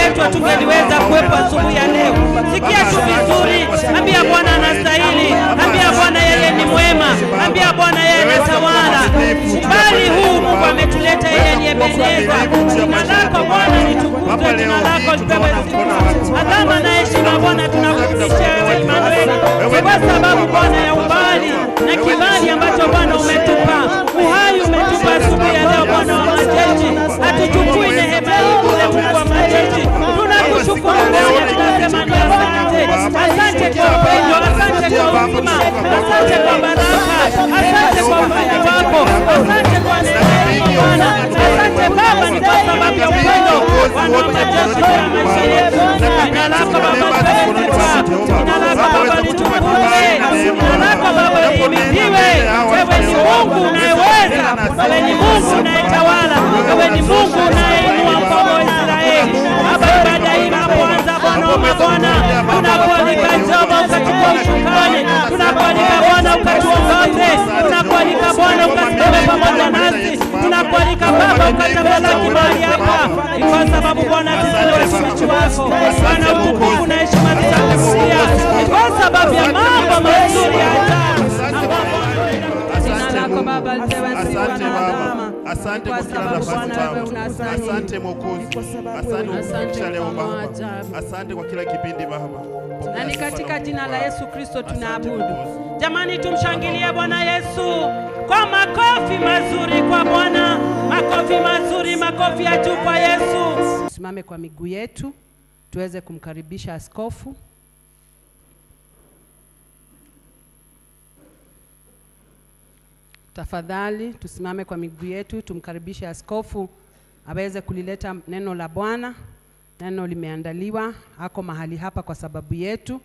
letu hatungeliweza kuwepo asubuhi ya leo. Sikia tu vizuri, ambia Bwana anastahili, ambia Bwana yeye ni mwema, ambia Bwana yeye anatawala. Bali huu Mungu ametuleta, yeye ni Ebeneza. Jina lako Bwana litukuzwe, jina lako lipewe sifa. Adhama na heshima Bwana tunakurudishia wewe Immanueli, kwa sababu Bwana ya umbali na kibali ambacho Bwana umetupa. Uhai umetupa asubuhi ya leo Bwana wa majeshi. Hatuchukui neema hii bure Mungu wa majeshi. Tunakushukuru Bwana, tunasema ni asante. Asante kwa upendo, asante kwa uzima, asante kwa baraka, asante kwa ulinzi wako, asante kwa neema yako Bwana. Asante Baba, ni kwa sababu ya upendo Bwana wa majeshi kwa maisha yetu. Jina lako Baba litukuzwe, jina lako Baba litukuzwe, jina lako Baba lihimidiwe. Wewe ni Mungu unayeweza, wewe ni Mungu unayetawala, wewe ni Mungu unayeinua mkono wa Israeli. Baba, ibada hii inapoanza Bwana wa mabwana, tunakualika Jehova ukachukua usukani, tunakualika Bwana ukatuongoze, tunakualika Bwana ukasimame pamoja nasi, tunakualika Baba ukatamalaki mahali hapa. Ni kwa sababu Bwana sisi ni watumishi wako Bwana, utukufu na heshima zitakurudia. Ni kwa sababu ya mambo mazuri ya ajabu. Jina lako Baba lipewe sifa na adhama. Asante kwa kila nafasi Baba. Asante Mwokozi. Asante leo Baba. Asante kwa kila kipindi Baba. Na ni katika jina la Yesu Kristo tunaabudu. Jamani, tumshangilie Bwana Yesu kwa makofi mazuri kwa Bwana. Makofi mazuri, makofi ya juu kwa Yesu. Tusimame kwa miguu yetu tuweze kumkaribisha askofu. Tafadhali tusimame kwa miguu yetu tumkaribishe askofu aweze kulileta neno la Bwana. Neno limeandaliwa, hako mahali hapa kwa sababu yetu,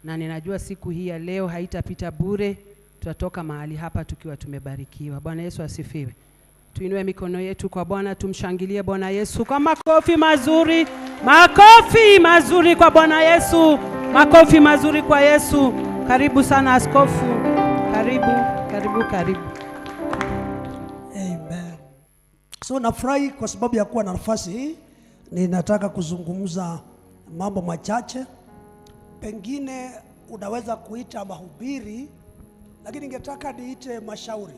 na ninajua siku hii ya leo haitapita bure. Tutatoka mahali hapa tukiwa tumebarikiwa. Bwana Yesu asifiwe. Tuinue mikono yetu kwa Bwana, tumshangilie Bwana Yesu kwa makofi mazuri. Makofi mazuri kwa Bwana Yesu. Makofi mazuri kwa Yesu. Karibu sana askofu. Karibu. Amen. So nafurahi kwa sababu ya kuwa na nafasi hii. Ninataka kuzungumza mambo machache. Pengine unaweza kuita mahubiri, lakini ningetaka niite mashauri,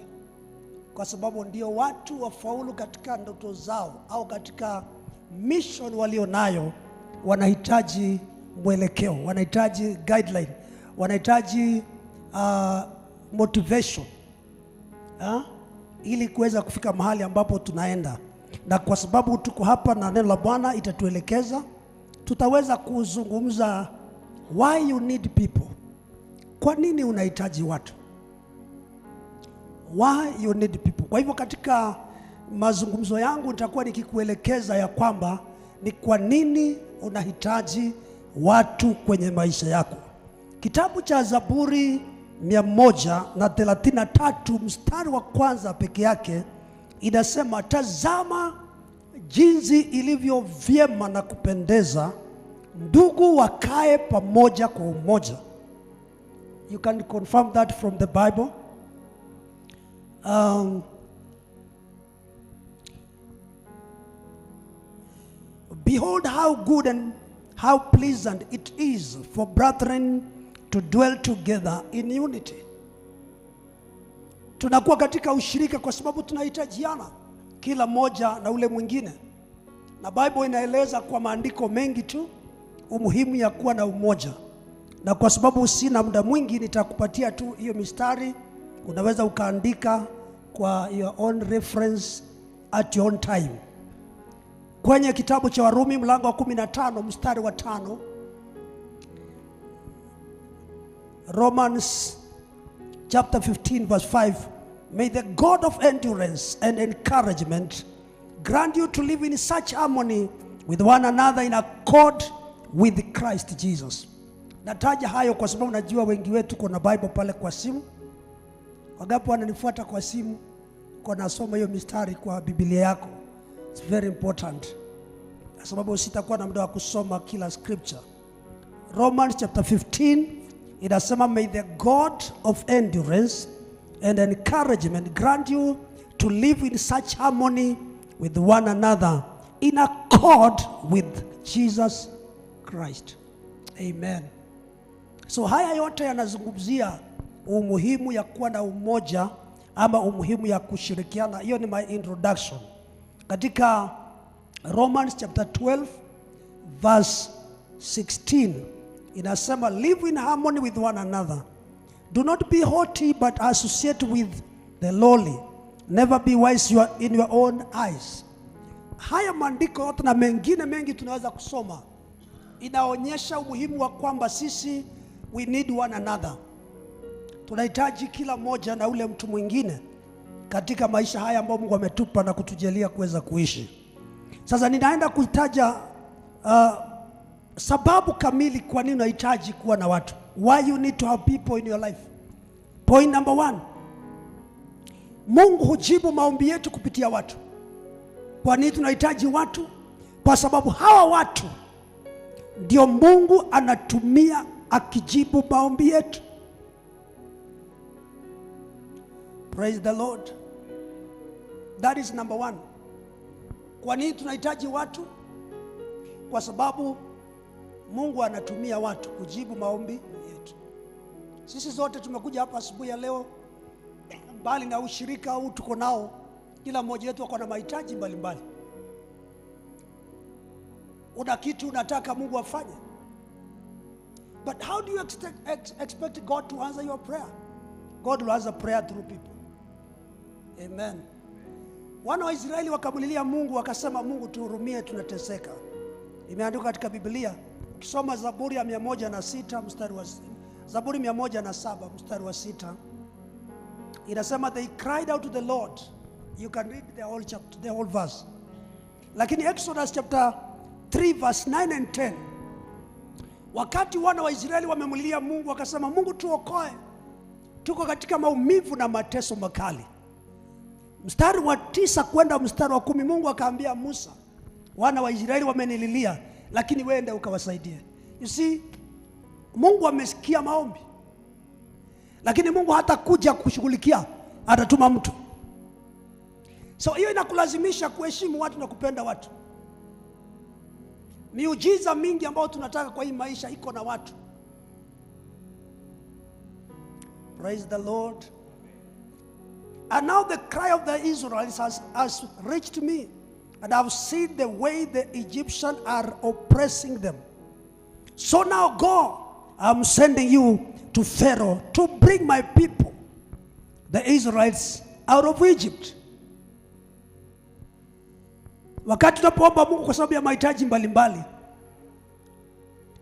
kwa sababu ndio watu wafaulu katika ndoto zao au katika mission walionayo. Wanahitaji mwelekeo, wanahitaji guideline, wanahitaji motivation ili kuweza kufika mahali ambapo tunaenda. Na kwa sababu tuko hapa na neno la Bwana itatuelekeza, tutaweza kuzungumza why you need people. Kwa nini unahitaji watu? Why you need people. Kwa hivyo katika mazungumzo yangu nitakuwa nikikuelekeza ya kwamba ni kwa nini unahitaji watu kwenye maisha yako. Kitabu cha Zaburi 133 mstari wa kwanza peke yake inasema, tazama jinsi ilivyo vyema na kupendeza ndugu wakae pamoja kwa umoja. You can confirm that from the Bible. Behold how good and how pleasant it is for brethren to dwell together in unity. Tunakuwa katika ushirika kwa sababu tunahitajiana kila moja na ule mwingine. Na Bible inaeleza kwa maandiko mengi tu umuhimu ya kuwa na umoja. Na kwa sababu sina muda mwingi nitakupatia tu hiyo mistari, unaweza ukaandika kwa your own reference at your own time. Kwenye kitabu cha Warumi mlango wa 15 mstari wa 5, Romans chapter 15 verse 5, may the God of endurance and encouragement grant you to live in such harmony with one another in accord with Christ Jesus. Nataja hayo kwa sababu najua wengi wetu kuna Bible pale kwa simu. Wagapo wananifuata kwa simu, kwa nasoma hiyo mistari kwa Biblia yako. It's very important, kwa sababu sitakuwa na muda wa kusoma kila scripture. Romans chapter 15 inasema, may the God of endurance and encouragement grant you to live in such harmony with one another in accord with Jesus Christ. Amen. So haya yote yanazungumzia umuhimu ya kuwa na umoja ama umuhimu ya kushirikiana. Hiyo ni my introduction. Katika Romans chapter 12 verse 16 inasema, live in harmony with one another. Do not be haughty, but associate with the lowly. Never be wise in your own eyes. Haya maandiko yote na mengine mengi tunaweza kusoma, inaonyesha umuhimu wa kwamba sisi we need one another. Tunahitaji kila moja na ule mtu mwingine katika maisha haya ambayo Mungu ametupa na kutujalia kuweza kuishi. Sasa ninaenda kutaja sababu kamili kwa nini unahitaji kuwa na watu. Why you need to have people in your life. Point number 1. Mungu hujibu maombi yetu kupitia watu. Kwa nini tunahitaji watu? Kwa sababu hawa watu ndio Mungu anatumia akijibu maombi yetu. Praise the Lord. That is number 1. Kwa nini tunahitaji watu? Kwa sababu Mungu anatumia watu kujibu maombi yetu. Sisi zote tumekuja hapa asubuhi ya leo, mbali na ushirika huu tuko nao, kila mmoja wetu ako na mahitaji mbalimbali. Una kitu unataka Mungu afanye. But how do you expect God to answer your prayer? God will answer prayer through people. Amen. Wana wa Israeli wakamulilia Mungu wakasema, Mungu tuhurumie, tunateseka. Imeandikwa katika Biblia, ukisoma Zaburi ya 106 mstari wa Zaburi 107 mstari wa 6, inasema they cried out to the Lord. You can read the whole chapter, the whole verse. Lakini Exodus chapter 3 verse 9 and 10, wakati wana wa Israeli wamemulilia Mungu wakasema, Mungu tuokoe, tuko katika maumivu na mateso makali. Mstari wa 9 kwenda mstari wa 10, Mungu akaambia Musa, wana wa Israeli wamenililia, lakini wewe ndio ukawasaidie. You see, Mungu amesikia maombi, lakini Mungu hata kuja kushughulikia, atatuma mtu. So hiyo inakulazimisha kuheshimu watu na kupenda watu. Miujiza mingi ambayo tunataka kwa hii maisha iko na watu. Praise the Lord. And now the cry of the Israelites has reached me, and I've seen the way the Egyptians are oppressing them. So now go, I'm sending you to Pharaoh to bring my people, the Israelites, out of Egypt. Wakati tunapoomba Mungu kwa sababu ya mahitaji mbalimbali,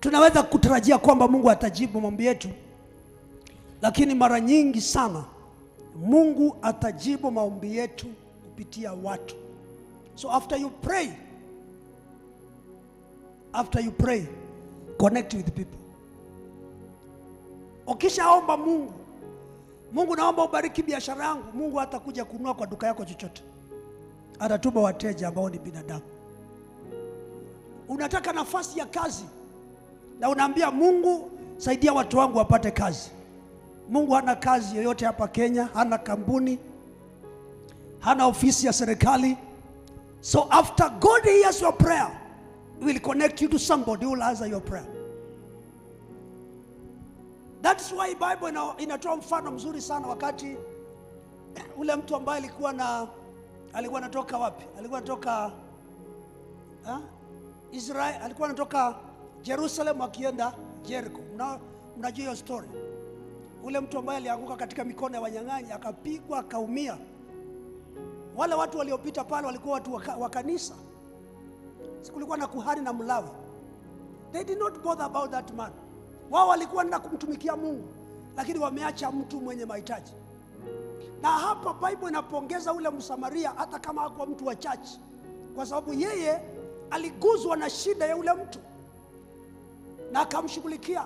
tunaweza kutarajia kwamba Mungu atajibu maombi yetu, lakini mara nyingi sana Mungu atajibu maombi yetu kupitia watu. So after you pray, connect with people. Ukishaomba Mungu naomba ubariki biashara yangu, Mungu hatakuja kununua kwa duka yako chochote. Atatuma wateja ambao ni binadamu. Unataka nafasi ya kazi na unaambia Mungu, saidia watu wangu wapate kazi. Mungu hana kazi yoyote hapa Kenya, hana kampuni, hana ofisi ya serikali. So after God hears your prayer, He will connect you to somebody who will answer your prayer. That's why Bible inatoa mfano mzuri sana, wakati ule mtu ambaye alikuwa anatoka wapi? Alikuwa anatoka Israel, alikuwa anatoka Jerusalem akienda Jericho. Mnajua hiyo story. Ule mtu ambaye alianguka katika mikono ya wanyang'anyi, akapigwa, akaumia. Wale watu waliopita pale walikuwa watu wa kanisa. Kulikuwa na kuhani na Mlawi. They did not bother about that man. Wao walikuwa na kumtumikia Mungu, lakini wameacha mtu mwenye mahitaji. Na hapa Bible inapongeza ule Msamaria, hata kama hakuwa mtu wa church, kwa sababu yeye aliguzwa na shida ya ule mtu na akamshughulikia.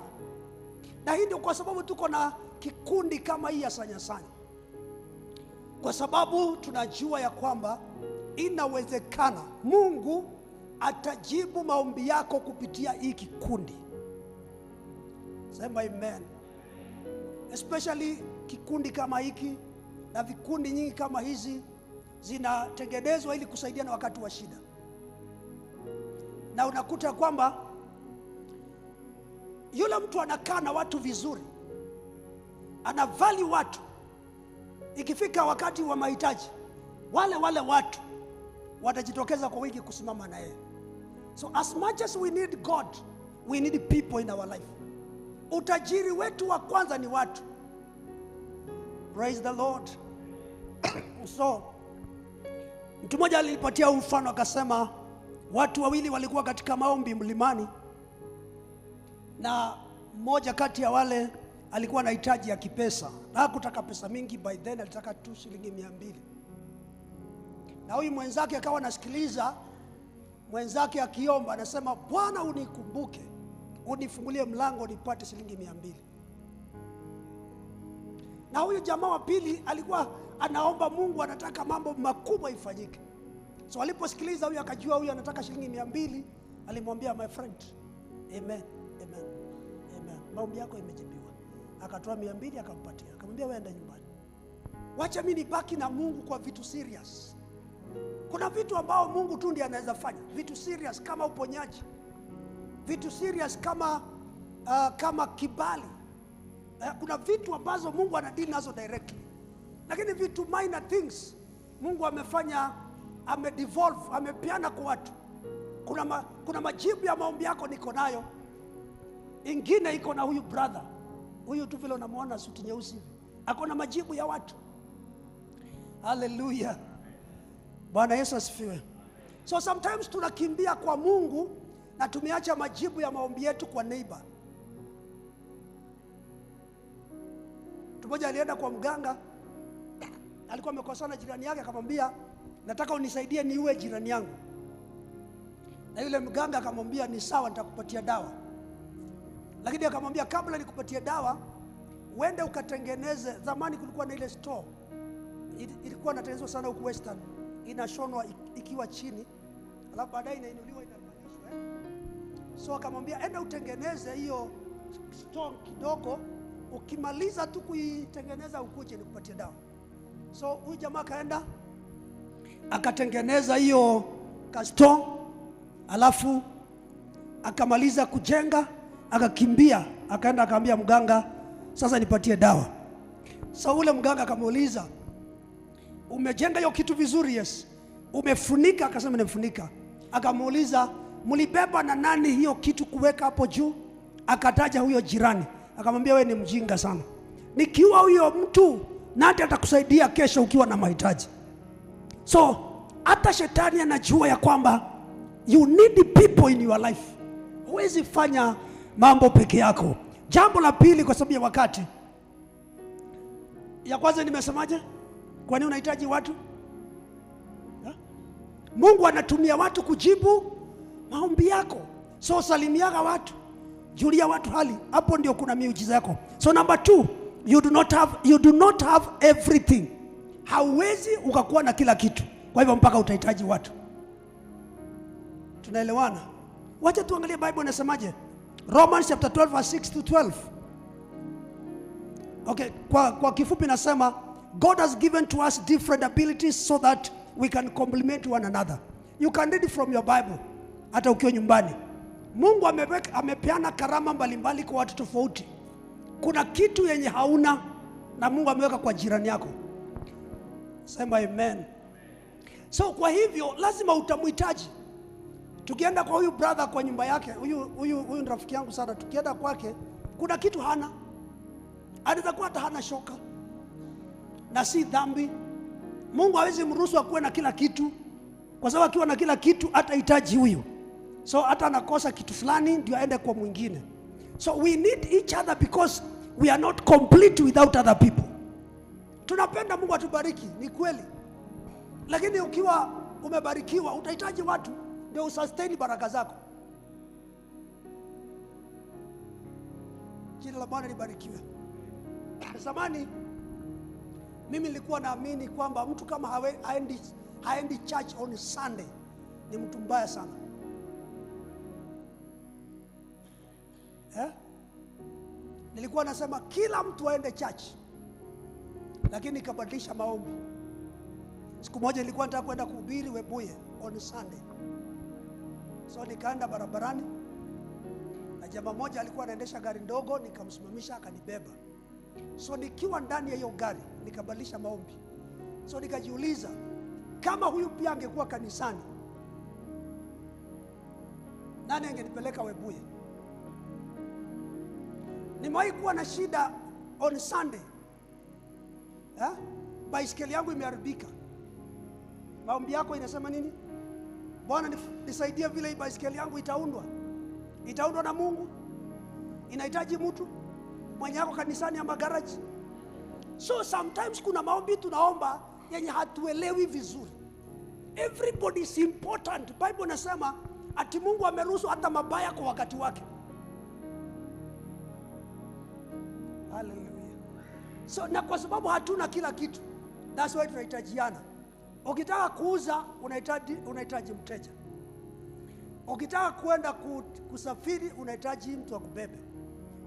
Na hii ndio kwa sababu tuko na kikundi kama hii ya Sanyasanya, kwa sababu tunajua ya kwamba inawezekana Mungu atajibu maombi yako kupitia hii kikundi. Sema amen. Especially kikundi kama hiki na vikundi nyingi kama hizi zinatengenezwa ili kusaidiana wakati wa shida. na unakuta kwamba yule mtu anakaa na watu vizuri, ana value watu. Ikifika wakati wa mahitaji, wale watu watajitokeza kwa wingi kusimama na yeye. So as much as we need God, we need people in our life. Utajiri wetu wa kwanza ni watu. Praise the Lord. So mtu mmoja alinipatia mfano akasema, watu wawili walikuwa katika maombi mlimani, na mmoja kati ya wale alikuwa na hitaji ya kipesa, na hakutaka pesa mingi, by then alitaka tu shilingi 200. Na huyu mwenzake akawa anasikiliza mwenzake akiomba, anasema, Bwana unikumbuke, unifungulie mlango nipate shilingi 200. Na huyu jamaa wa pili alikuwa anaomba Mungu, anataka mambo makubwa ifanyike. So aliposikiliza huyu akajua huyu anataka shilingi 200, alimwambia, my friend, amen, amen, amen, maombi yako imejibiwa. Akatoa 200 akampatia, akamwambia, wewe enda nyumbani. Wacha mimi nibaki na Mungu kwa vitu serious. Kuna vitu ambao Mungu tu ndiye anaweza fanya, vitu serious kama uponyaji, vitu serious kama kibali. Kuna vitu ambazo Mungu anadili nazo directly, lakini vitu minor things Mungu amefanya, amedevolve, amepeana kwa watu. Kuna majibu ya maombi yako niko nayo, ingine iko na huyu brother. Huyu tu vile unamwona suti nyeusi, ako na majibu ya watu. Hallelujah. Bwana Yesu asifiwe. So sometimes tunakimbia kwa Mungu na tumeacha majibu ya maombi yetu kwa neighbor. Mmoja alienda kwa mganga, alikuwa amekosana jirani yake, akamwambia, nataka unisaidie niue jirani yangu. Na yule mganga akamwambia, ni sawa, nitakupatia dawa. Lakini akamwambia, kabla nikupatie dawa, uende ukatengeneze. Zamani kulikuwa na ile store, ilikuwa inatengenezwa sana huku Western, inashonwa ikiwa chini, alafu baadaye inainuliwa inapandishwa. So akamwambia, enda utengeneze hiyo store kidogo, ukimaliza tu kuitengeneza ukuje nikupatie dawa. So huyu jamaa kaenda akatengeneza hiyo store, alafu akamaliza kujenga, akakimbia, akaenda akamwambia mganga, sasa nipatie dawa. So ule mganga akamuuliza, umejenga hiyo kitu vizuri? Yes. Umefunika? Akasema nimefunika. Akamuuliza, mlibeba na nani hiyo kitu kuweka hapo juu? Akataja huyo jirani. Akamwambia, wewe ni mjinga sana, nikiwa huyo mtu nani atakusaidia kesho ukiwa na mahitaji? So hata shetani anajua ya kwamba you need people in your life. Huwezi fanya mambo peke yako. Jambo la pili, kwa sababu ya wakati, ya kwanza nimesemaje? Kwa nini unahitaji watu? Mungu anatumia watu kujibu maombi yako. So salimiaga watu, julia watu hali, hapo ndio kuna miujiza yako. So number 2, you do not have everything. Hauwezi ukakuwa na kila kitu, kwa hivyo mpaka utahitaji watu. Tunaelewana? Wacha tuangalie Bible inasemaje. Romans chapter 12 verse 6 to 12. Okay, kwa kifupi nasema, God has given to us different abilities so that we can complement one another. You can read it from your Bible hata ukiwa nyumbani. Mungu amepeana karama mbalimbali kwa watu tofauti. Kuna kitu yenye hauna na Mungu ameweka kwa jirani yako. Sema amen. So kwa hivyo lazima utamhitaji. Tukienda kwa huyu brother kwa nyumba yake, huyu ni rafiki yangu sana, tukienda kwake kuna kitu hana. Anaweza kuwa hata hana shoka, na si dhambi. Mungu hawezi mruhusu akuwe na kila kitu, kwa sababu akiwa na kila kitu hatahitaji huyu. So hata anakosa kitu fulani ndio aende kwa mwingine. So we need each other because we are not complete without other people. Tunapenda Mungu atubariki, ni kweli. Lakini ukiwa umebarikiwa utahitaji watu ndio usustain baraka zako. Jina la Bwana libarikiwe. Zamani mimi nilikuwa naamini kwamba mtu kama haendi church on Sunday ni mtu mbaya sana. Nilikuwa nasema kila mtu aende church, lakini nikabadilisha maombi. Siku moja nilikuwa nataka kwenda kuhubiri Webuye on Sunday. So nikaenda barabarani na jamaa mmoja alikuwa anaendesha gari ndogo, nikamsimamisha akanibeba. So nikiwa ndani ya hiyo gari nikabadilisha maombi. So nikajiuliza, kama huyu pia angekuwa kanisani, nani angenipeleka Webuye? Nimewahi kuwa na shida on Sunday. Baiskeli yangu imeharibika. Maombi yako inasema nini? Bwana nisaidie vile hii baiskeli yangu itaundwa. Itaundwa na Mungu. Inahitaji mtu mwenye yako kanisani ama garage. So sometimes kuna maombi tunaomba yenye hatuelewi vizuri. Everybody is important. Bible inasema ati Mungu ameruhusu hata mabaya kwa wakati wake. Hallelujah. So na kwa sababu hatuna kila kitu, that's why tunahitajiana. Ukitaka kuuza unahitaji mteja. Ukitaka kwenda kusafiri unahitaji mtu akubebe.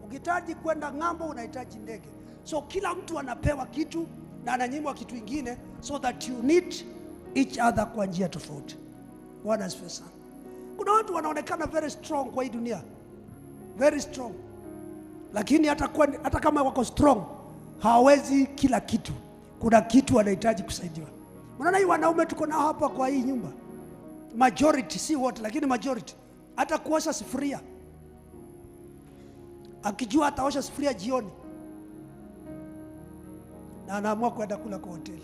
Ukihitaji kwenda ng'ambo unahitaji ndege. So kila mtu anapewa kitu na ananyimwa kitu kingine, so that you need each other kwa njia tofauti. Bwana asifiwe sana. Kuna watu wanaonekana very strong kwa hii dunia, very strong, lakini hata kama wako strong hawawezi kila kitu. Kuna kitu wanahitaji kusaidiwa. Unaona hii wanaume tuko nao hapa kwa hii nyumba, majority, si wote lakini majority, hata kuosha sufuria, akijua ataosha sufuria jioni na anaamua kwenda kula kwa hoteli.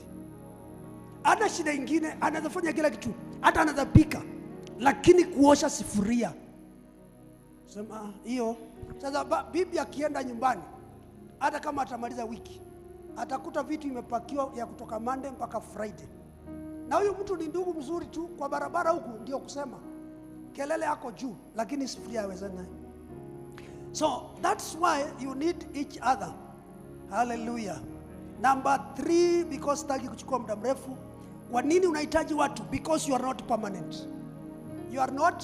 Ana shida nyingine, anaweza fanya kila kitu, hata anaweza pika, lakini kuosha sufuria, sema hiyo. Sasa bibi akienda nyumbani, hata kama atamaliza wiki, atakuta vitu imepakiwa ya kutoka Monday mpaka Friday. Na huyu mtu ni ndugu mzuri tu kwa barabara huku, ndio kusema kelele yako juu, lakini sufuria hawezani naye. So that's why you need each other. Hallelujah. Number 3, because sitaki kuchukua muda mrefu. Kwa nini unahitaji watu? Because you are not permanent. You are not,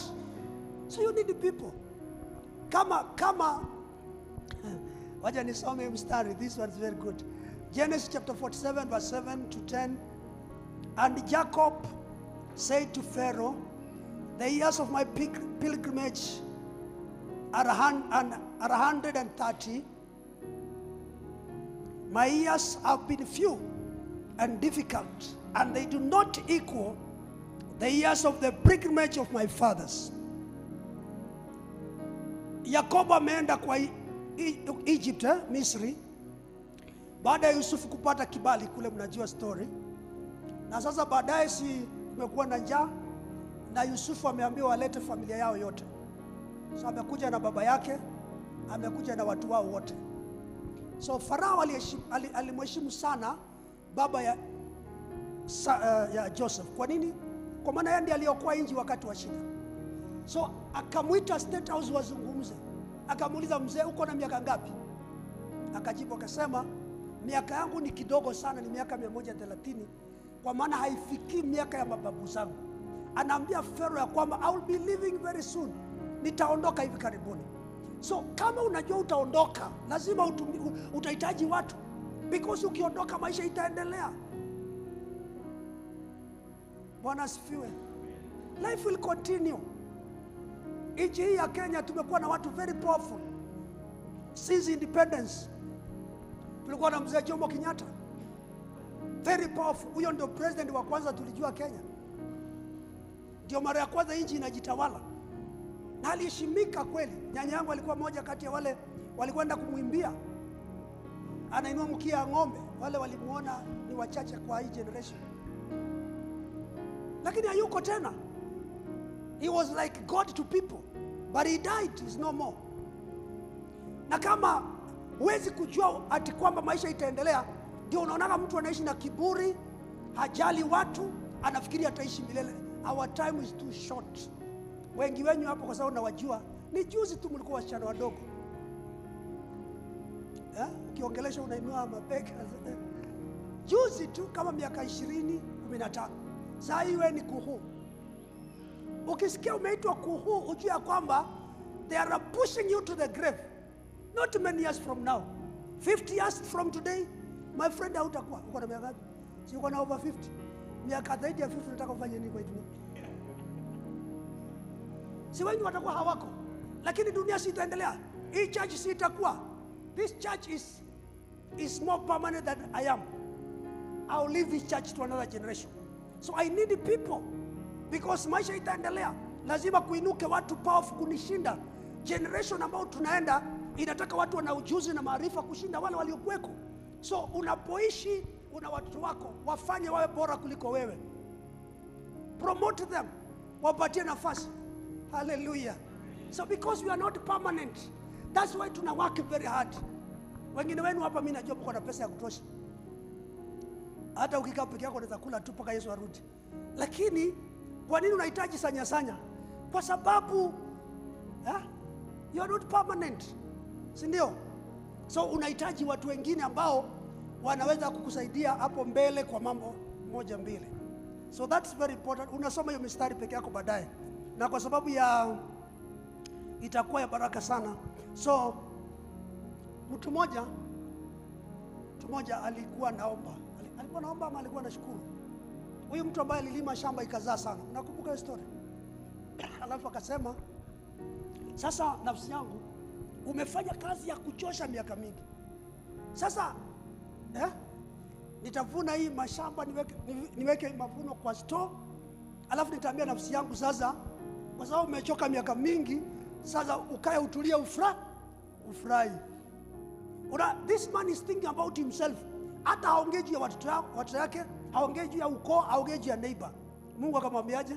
so you need people. Kama wacha nisome mstari, this one is very good. Genesis chapter 47 verse 7 to 10. And Jacob said to Pharaoh, the years of my pilgrimage are 130. My years have been few and difficult, and they do not equal the years of the pilgrimage of my fathers. Yakobo ameenda kwa Egypt, Misri, baada ya Yusufu kupata kibali kule, mnajua story. Na sasa baadaye si kumekuwa na njaa, na Yusufu ameambiwa walete familia yao yote. So amekuja na baba yake, amekuja na watu wao wote. So Farao alimheshimu sana baba ya Joseph. Kwa nini? Kwa maana yeye ndiye aliyokuwa nchi wakati wa shida. So akamwita State House wazungumze. Akamuuliza, mzee uko na miaka ngapi? Akajibu akasema, miaka yangu ni kidogo sana, ni miaka 130, kwa maana haifiki miaka ya mababu zangu. Anaambia Pharaoh ya kwamba I will be leaving very soon. Nitaondoka hivi karibuni. So kama unajua utaondoka, lazima utahitaji watu, because ukiondoka maisha itaendelea. Bwana asifiwe. Life will continue. Nchi hii ya Kenya tumekuwa na watu very powerful. Since independence tulikuwa na mzee Jomo Kenyatta, very powerful. Huyo ndio president wa kwanza tulijua Kenya. Ndio mara ya kwanza nchi inajitawala, na aliheshimika kweli. Nyanya yangu alikuwa moja kati ya wale walikwenda kumwimbia, anainua mkia ya ng'ombe. Wale walimuona ni wachache kwa hii generation, lakini hayuko tena. He was like God to people, but he died, is no more. Na kama huwezi kujua ati kwamba maisha itaendelea, ndio unaona mtu anaishi na kiburi, hajali watu, anafikiri ataishi milele. Our time is too short. Wengi wenyu hapo, kwa sababu nawajua, ni juzi tu mlikuwa wasichana wadogo. Ukiongelesha unainua mabega. Juzi tu kama miaka 20, 15. Sasa hiyo ni kuhu. Ukisikia umeitwa kuhu, ujue ya kwamba they are pushing you to the grave. Not many years from now. 50 years from today, my friend, hautakuwa. Uko na miaka ngapi? Si uko na over 50. Miaka zaidi ya 50 unataka kufanya nini kwa dunia? si wengi watakuwa hawako, lakini dunia si itaendelea. Hii church si itakuwa. This church is more permanent than I am. I'll leave this church to another generation. So I need people, because maisha itaendelea. Lazima kuinuke watu powerful kunishinda. Generation ambao tunaenda inataka watu wana ujuzi na maarifa kushinda wale waliokuweko. So unapoishi una watu wako, wafanye wawe bora kuliko wewe. Promote them, wapatie nafasi. Hallelujah. So because we are not permanent, that's why tuna work very hard. Wengine wenu hapa mimi najua mko na pesa ya kutosha. Hata ukikaa peke yako unaweza kula tu mpaka Yesu arudi. Lakini kwa nini unahitaji sanya? Kwa sababu you are not permanent. Si ndio? So unahitaji watu wengine ambao wanaweza kukusaidia hapo mbele kwa mambo moja mbili. So that's very important. Unasoma hiyo mistari peke yako baadaye. Na kwa sababu ya itakuwa ya baraka sana. So mtu mmoja alikuwa naomba. Alikuwa naomba ama alikuwa anashukuru? Huyu mtu ambaye alilima shamba ikazaa sana. Unakumbuka hiyo story? Alafu akasema, sasa nafsi yangu, umefanya kazi ya kuchosha miaka mingi. Sasa nitavuna hii mashamba niweke mavuno kwa store. Alafu nitaambia nafsi yangu, sasa kwa sababu umechoka miaka mingi, sasa ukae utulie ufurahi. This man is thinking about himself. Hata haongei juu ya watoto yake, haongei juu ya ukoo, haongei juu ya neighbor. Mungu akamwambiaje?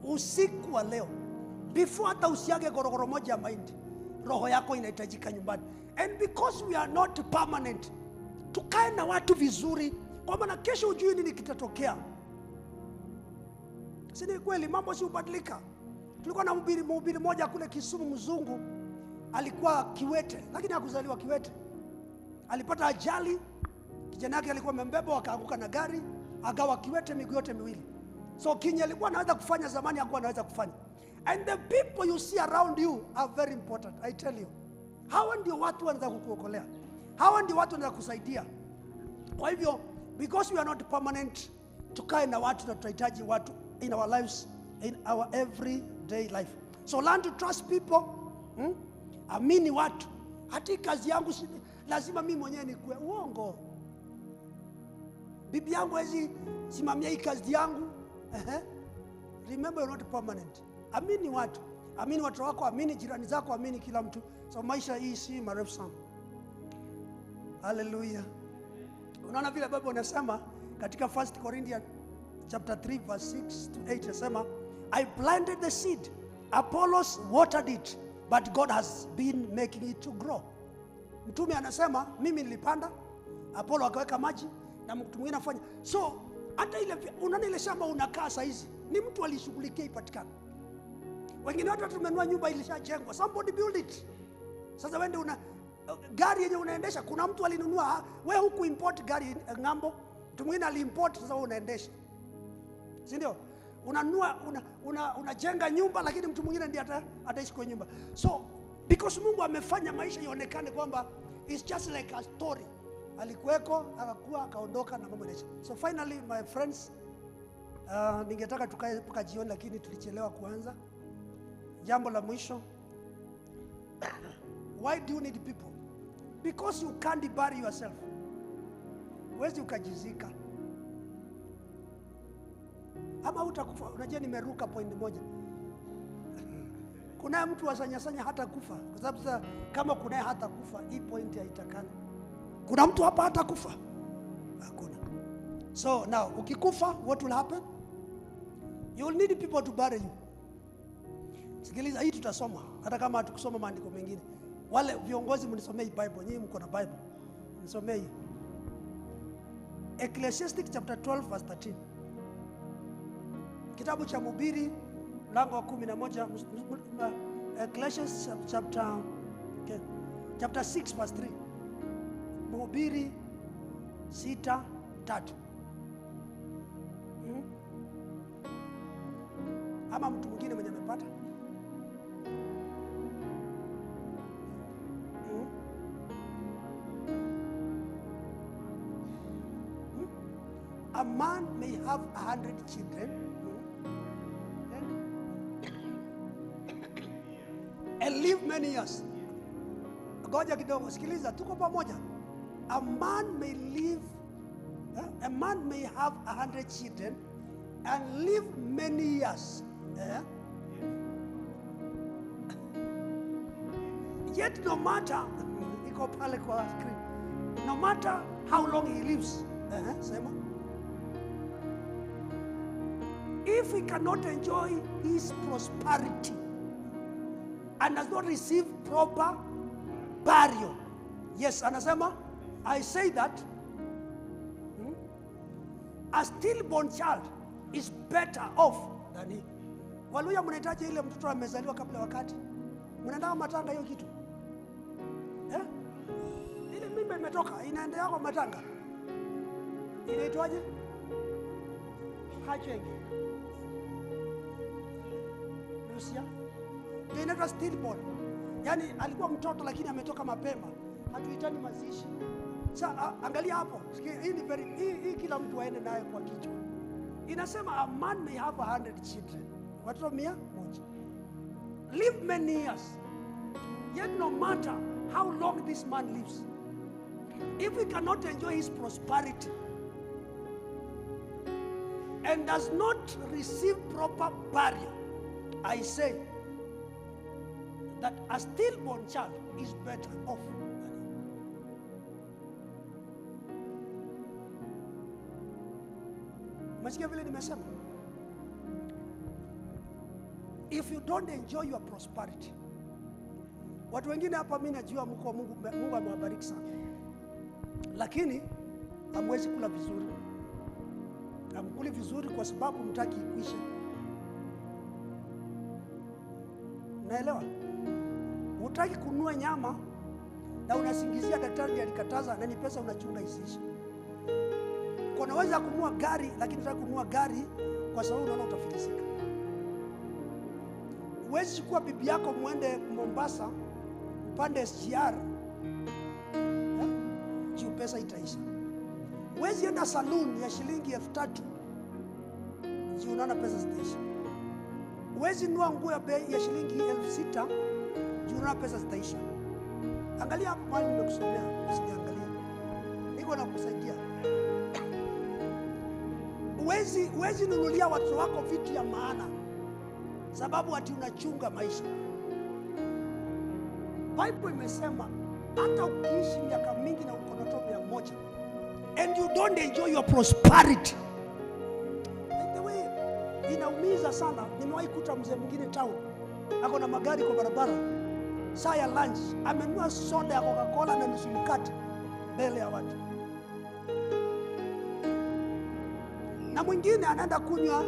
Usiku wa leo, before hata usiage gorogoro moja ya mahindi, roho yako inahitajika nyumbani. And because we are not permanent, tukae na watu vizuri, kwa maana kesho hujui nini kitatokea. Si ni kweli? Mambo si ubadilika. Tulikuwa na mhubiri mmoja kule Kisumu, mzungu, alikuwa kiwete, lakini hakuzaliwa kiwete. Alipata ajali, kijana yake alikuwa amembeba, akaanguka na gari, akawa kiwete miguu yote miwili. So kinyi alikuwa anaweza kufanya zamani, hakuwa anaweza kufanya. And the people you see around you are very important, I tell you. Hawa ndio watu wanaweza kukuokolea. Hawa ndio watu wanaweza kusaidia. Kwa hivyo, because we are not permanent, tukae na watu na tutahitaji watu in our lives, in our everyday life. So learn to trust people. Amini watu. Hati kazi yangu lazima mimi mwenyewe nikue. Uongo. Bibi yangu hawezi simamia hii kazi yangu. Remember, you're not permanent. Amini watu. Amini watu wako, amini jirani zako, amini kila mtu. So maisha hii si marefu sana. Hallelujah. Unaona vile Biblia inasema katika 1 Corinthians chapter 3 verse 6 to 8 inasema, I planted the seed, Apollos watered it, but God has been making it to grow. Mtume anasema mimi nilipanda, Apollo akaweka maji na mtu mwingine afanya. So hata ile unaona ile shamba unakaa saa hizi ni mtu alishughulikia ipatikane. Wengine watu tumenunua nyumba ilishajengwa, somebody build it. Sasa wewe una gari yenye unaendesha, kuna mtu alinunua, wewe huku import gari ngambo, mtu mwingine aliimport, sasa wewe unaendesha. Si ndio? Unanunua unajenga nyumba, lakini mtu mwingine ndiye ataishi kwa nyumba. So because Mungu amefanya maisha ionekane kwamba it's just like a story. Alikuweko, akakuwa, akaondoka na mambo yanaisha. So finally my friends, ningetaka tukae mpaka jioni, lakini tulichelewa kuanza. Jambo la mwisho, why do you need people? Because you can't bury yourself. Huwezi ukajizika. Ama utakufa. Unajua nimeruka point moja. Kuna mtu wasanyasanya hata kufa. Kwa sababu sasa kama kuna hata kufa, hii point haitakani. Kuna mtu hapa hata kufa? Hakuna. So now, ukikufa, what will happen? You will need people to bury you. Sikiliza, hii tutasoma. Hata kama hatukusoma maandiko mengine. Wale viongozi mnisomee Bible, nyinyi mko na Bible. Mnisomee. Ecclesiastic chapter 12 verse 13. Kitabu cha Mhubiri mlango wa 11, Ecclesiastes chapter 6 verse 3. Mhubiri 6:3. Ama mtu mwingine mwenye amepata? A man may have 100 children, many years. Ngoja kidogo, sikiliza, tuko pamoja. A man may have 100 children and live many years. Yet no matter, iko pale kwa screen, no matter how long he lives, sema, if he cannot enjoy his prosperity and does not receive proper burial, yes, anasema, I say that a stillborn child is better off than he. Waluya, mnahitaji ile mtoto amezaliwa kabla wakati, mnaenda matanga hiyo kitu, ile mimba imetoka inaendelea kwa matanga, inaitwaje? Hachenge Lucia, ndio inaitwa stillborn. Yani alikuwa mtoto lakini ametoka mapema, hatuhitaji mazishi. Sasa angalia hapo, hii ni hii kila mtu aende naye kwa kichwa. Inasema a man may have 100 children, watoto 100, live many years, yet no matter how long this man lives, if he cannot enjoy his prosperity and does not receive proper burial, I say that a stillborn child is better off than he. Masikia vile nimesema, if you don't enjoy your prosperity, watu wengine hapa mimi najua mko Mungu amewabariki sana, lakini hamwezi kula vizuri. Hamkuli vizuri kwa sababu mtaki kuishi. Naelewa? Hutaki kununua nyama na unasingizia daktari alikataza na ni pesa unachunga isiishi. Unaweza kununua gari lakini unataka kununua gari kwa sababu unaona utafilisika. Huwezi chukua bibi yako muende Mombasa upande SGR, juu pesa itaisha. Huwezi enda saloon ya shilingi 3,000 juu unaona pesa zitaisha. Huwezi nunua nguo ya bei ya shilingi 6,000 juu unaona pesa zitaisha. Angalia hapo mahali nimekusomea, usiniangalie. Niko nakusaidia. Huwezi nunulia watoto wako vitu ya maana sababu ati unachunga maisha. Bible imesema hata ukiishi miaka mingi na uko na watoto 100 and you don't enjoy your prosperity, by the way, inaumiza sana. Nimewahi kuta mzee mwingine town, ako na magari kwa barabara, saa ya lunch amenunua soda ya Coca-Cola na nusu mkate mbele ya watu, na mwingine anaenda kunywa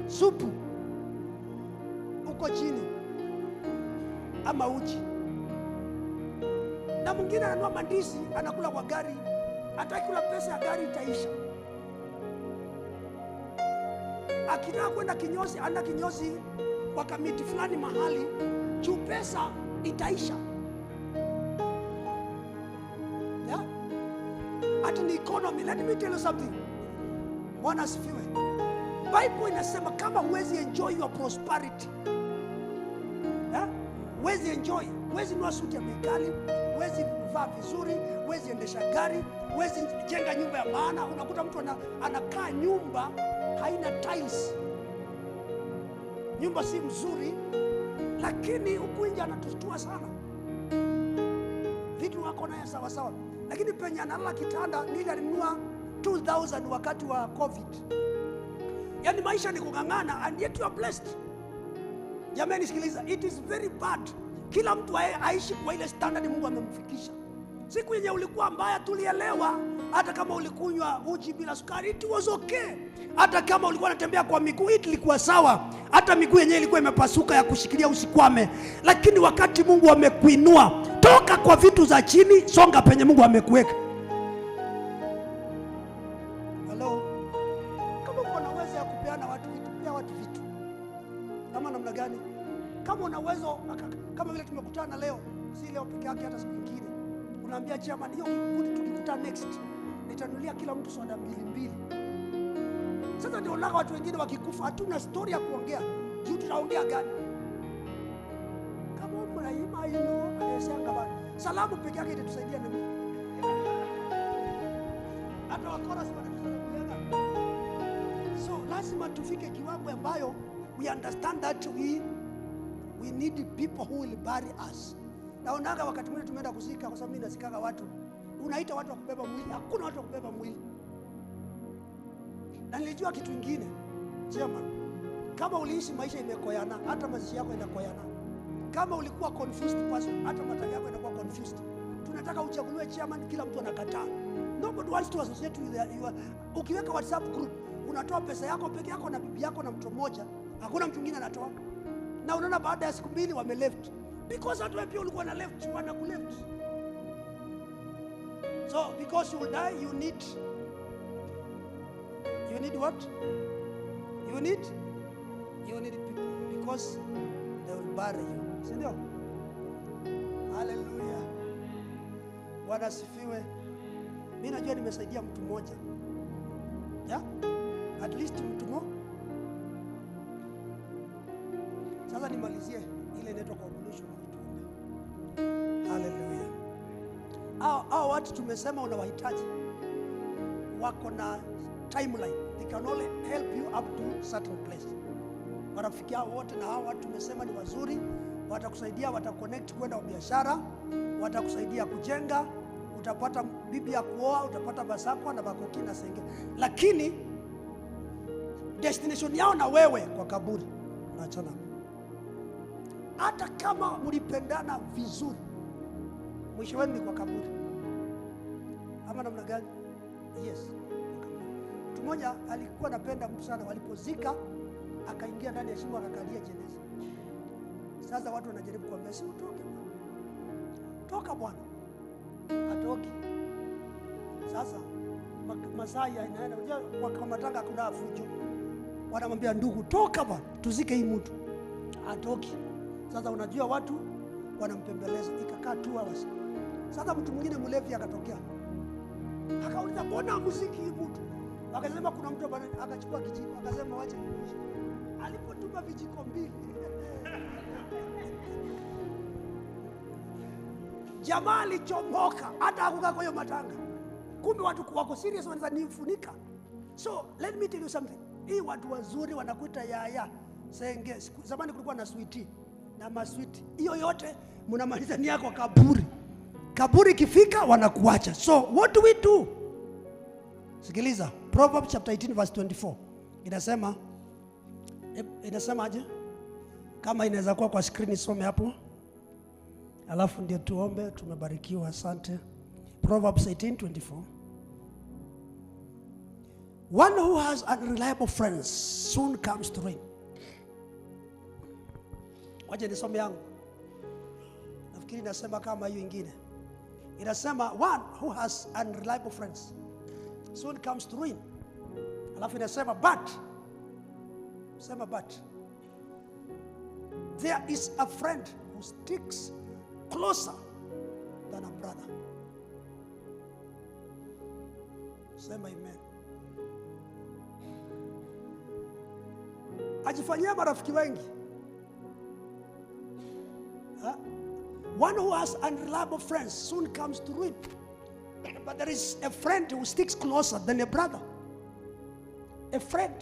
supu uko chini ama uji, na mwingine ananunua mandizi anakula kwa gari, atakula pesa ya gari itaisha. Akitaka kwenda kinyozi, anaenda kinyozi kwa kamiti fulani mahali, juu pesa itaisha. Yeah? Ati ni economy. Let me tell you something. Bwana asifiwe. Bible inasema kama huwezi enjoy your prosperity, huwezi enjoy, huwezi nunua suti ya mikali, huwezi vaa vizuri, huwezi endesha gari, huwezi jenga nyumba ya maana. Unakuta mtu anakaa nyumba haina tiles, nyumba si mzuri, lakini huku nje anatustua sana, vitu wako naye sawa sawa, lakini penye analala kitanda nili alinunua 2,000 wakati wa COVID. Yani maisha ni kung'ang'ana, and yet you are blessed. Jamani sikiliza, it is very bad kila mtu aishi kwa ile standard Mungu amemfikisha. Siku yenye ulikuwa mbaya tulielewa, hata kama ulikunywa uji bila sukari it was okay. Hata kama ulikuwa unatembea kwa miguu ilikuwa sawa, hata miguu yenyewe ilikuwa imepasuka ya kushikilia usikwame. Lakini wakati Mungu amekuinua, toka kwa vitu za chini, songa penye Mungu amekuweka. Hello. Kama una uwezo ya kupeana watu vitu, pia watu vitu. Kama namna gani? Kama una uwezo, kama vile tumekutana leo, si leo peke yake, hata siku nyingine. Unaambia chairman, hiyo kikundi tukikuta next, nitanulia kila mtu soda 2. Sasa ndio unaona watu wengine wakikufa hatuna story ya kuongea. Juu tutaongea gani? Kama mnaimba salamu peke yake itatusaidia nini? Hata wakora si wanatusaidia. So lazima tufike kiwango ambayo we understand that we need people who will bury us. Naonaga wakati mwingine tumeenda kuzika, kwa sababu mimi nazikaga watu. Unaita watu wa kubeba mwili, hakuna watu wa kubeba mwili. Na nilijua kitu kingine, Chema, kama uliishi maisha imekoyana, hata mazishi yako inakoyana. Kama ulikuwa confused person, hata matanga yako inakuwa confused. Tunataka uchaguliwe chairman, kila mtu anakataa. Nobody wants to associate with you. Ukiweka WhatsApp group, unatoa pesa yako peke yako na bibi yako na mtu mmoja, hakuna mtu mwingine anatoa. Na unaona baada ya siku mbili wame left. Because hata wewe pia ulikuwa na left, wana ku left. So because you will die, you need what? You need people, because they will bury you. Sindio? Hallelujah. Bwana asifiwe. Mimi najua nimesaidia mtu mmoja. Yeah? At least mtu mmoja. Sasa nimalizie ile inaitwa conclusion. Hallelujah. Hao watu tumesema unawahitaji, wako na timeline. They can only help you up to certain place. Marafiki hao wote na hao watu tumesema ni wazuri, watakusaidia, wataconnect kwenda biashara, watakusaidia kujenga, utapata bibi ya kuoa, utapata basakwa na bakoki na senge. Lakini destination yao na wewe kwa kaburi, naachana. Hata kama mlipendana vizuri, mwisho wenu ni kwa kaburi. Ama namna gani? Yes. Mtu mmoja alikuwa anapenda mtu sana, walipozika akaingia ndani ya shimo akakalia jeneza. Sasa watu wanajaribu kuambia si utoke bwana. Toka bwana. Atoki. Sasa masaa yanaenda, unajua kwa matanga kuna fujo. Wanamwambia ndugu, toka bwana, tuzike hii mtu. Atoki. Sasa unajua watu wanampembeleza, ikakaa 2 hours. Sasa mtu mwingine mlevi akatokea. Akauliza mbona muziki hii mtu? Akasema kuna mtu bwana, akachukua kijiko, akasema wacha nioshe. Alipotupa vijiko 2. Jamaa alichomoka, hata hakukaa kwa hiyo matanga. Kumbe watu wako serious, wanaweza nifunika. So let me tell you something. Hii watu wazuri wanakuita yaya, senge. Zamani kulikuwa na sweetie na masweet. Hiyo yote mnamaliza nia kwa kaburi. Kaburi kifika wanakuacha. So what do we do? Sikiliza, Proverbs chapter 18 verse 24. Inasema aje? Kama inaweza kuwa kwa screen isome hapo. Alafu ndio tuombe, tumebarikiwa, asante. Proverbs 18:24. One who has unreliable friends soon comes to ruin. Waje nisome yangu. Nafikiri nasema kama hiyo ingine. Inasema one who has unreliable friends soon comes to ruin. Alafu inasema but there is a friend who sticks closer than a brother. Sema amen. Ajifanyia marafiki wengi. One who has unreliable friends soon comes to ruin. But there is a friend who sticks closer than a brother. A friend.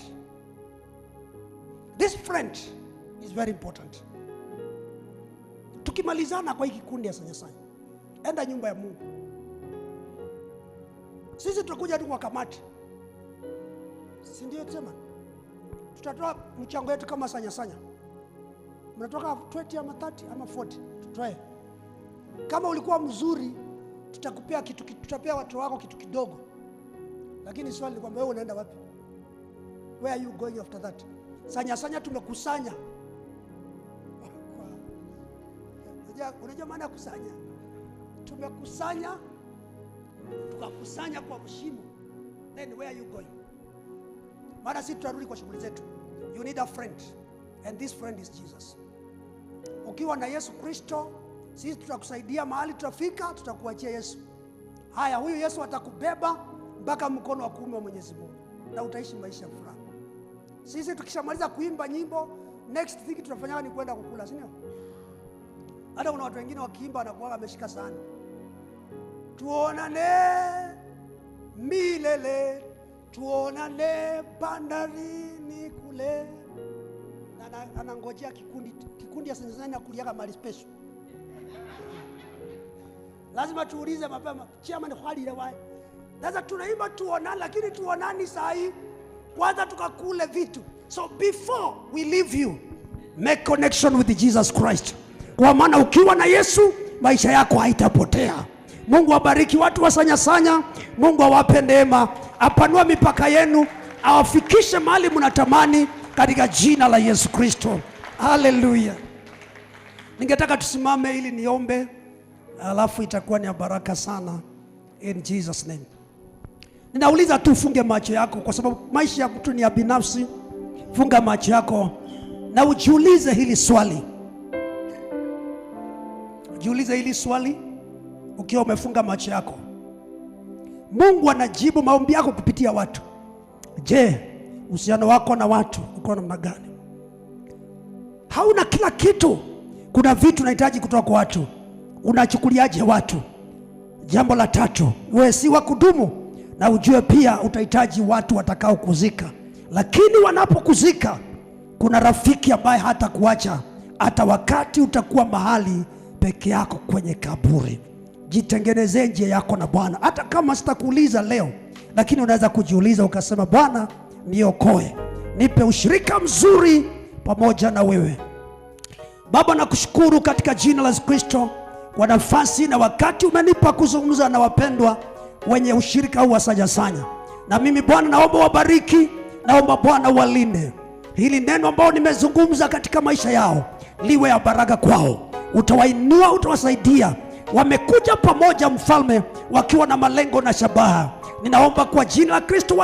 This friend is very important. Tukimalizana kwa hiki kundi ya sanyasanya, enda nyumba ya Mungu. Sisi tutakuja tu kwa kamati. Si ndio tusema? Tutatoa mchango wetu kama sanyasanya. Mnatoka 20 ama 30 ama 40, tutoe. Kama ulikuwa mzuri, tutakupea kitu, tutapea watu wako kitu kidogo. Lakini swali ni kwamba wewe unaenda wapi? Where are you going after that? Sanya tumekusanya. Unajua maana kusanya? Tumekusanya, tukakusanya kwa mshimo. Then where are you going? Maana sisi tutarudi kwa shughuli zetu. You need a friend, and this friend is Jesus. Ukiwa na Yesu Kristo, sisi tutakusaidia mahali tutafika, tutakuachia Yesu. Haya, huyu Yesu atakubeba mpaka mkono wa kuume wa Mwenyezi Mungu na utaishi maisha ya furaha. Sisi tukishamaliza kuimba nyimbo, next thing tunafanya ni kwenda kukula, si ndio? Hata kuna watu wengine wakiimba wanakuwa wameshika sana. tuonane milele, tuonane bandarini kule. Na anangojea kikundi ya Tanzania kuliaka mali special. Lazima tuulize mapema, chairman hali ile wapi? Sasa tunaimba tuonane, lakini tuonani saa hii kwanza tukakule vitu. So before we leave you, make connection with Jesus Christ. Kwa maana ukiwa na Yesu, maisha yako haitapotea. Mungu awabariki watu wa Sanya. Mungu awape neema, apanue mipaka yenu, awafikishe mahali mnatamani katika jina la Yesu Kristo. Hallelujah. Ningetaka tusimame ili niombe, alafu itakuwa ni baraka sana in Jesus name. Ninauliza tu funge macho yako, kwa sababu maisha ya mtu ni ya binafsi. Funga macho yako na ujiulize hili swali. Jiulize hili swali ukiwa umefunga macho yako. Mungu anajibu maombi yako kupitia watu. Je, uhusiano wako na watu uko namna gani? Hauna kila kitu. Kuna vitu unahitaji kutoka kwa watu. Unachukuliaje watu? Jambo la tatu, wewe si wa kudumu, na ujue pia utahitaji watu watakao kuzika. Lakini wanapokuzika, kuna rafiki ambaye hata kuacha hata wakati utakuwa mahali peke yako kwenye kaburi. Jitengenezee njia yako na Bwana. Hata kama sitakuuliza leo, lakini unaweza kujiuliza ukasema, Bwana niokoe, nipe ushirika mzuri pamoja na wewe. Baba, nakushukuru katika jina la Yesu Kristo kwa nafasi na wakati umenipa kuzungumza na wapendwa wenye ushirika huu wa Sanya. Na mimi Bwana naomba wabariki, naomba Bwana walinde. Hili neno ambalo nimezungumza katika maisha yao liwe ya baraka kwao. Utawainua, utawasaidia. Wamekuja pamoja Mfalme wakiwa na malengo na shabaha. Ninaomba kwa jina la Kristo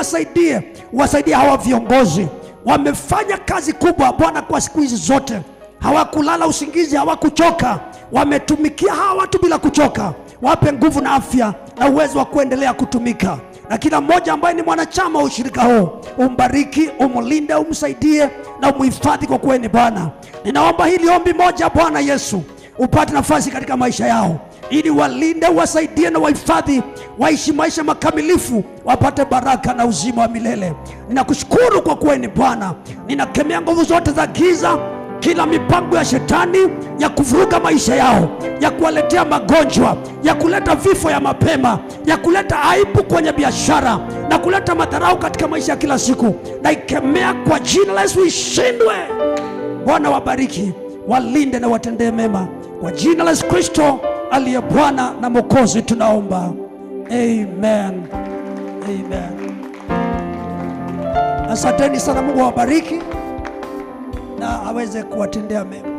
wasaidie hawa viongozi. Wamefanya kazi kubwa Bwana kwa siku hizi zote. Hawakulala usingizi, hawakuchoka. Wametumikia hawa watu bila kuchoka. Wape nguvu na afya na uwezo wa kuendelea kutumika. Na kila mmoja ambaye ni mwanachama wa ushirika huu, umbariki, umlinde, umsaidie na umuhifadhi kwa kuwa ni Bwana. Ninaomba hili ombi moja Bwana Yesu, upate nafasi katika maisha yao, ili walinde, wasaidie na wahifadhi, waishi maisha makamilifu, wapate baraka na uzima wa milele. Ninakushukuru kwa kuwa ni Bwana. Ninakemea nguvu zote za giza, kila mipango ya shetani ya kuvuruga maisha yao, ya kuwaletea magonjwa, ya kuleta vifo ya mapema, ya kuleta aibu kwenye biashara na kuleta madharau katika maisha ya kila siku, na ikemea kwa jina la Yesu ishindwe. Bwana wabariki, walinde na watendee mema, kwa jina la Yesu Kristo aliye Bwana na Mwokozi tunaomba. Amen. Amen. Asanteni sana. Mungu awabariki na aweze kuwatendea mema.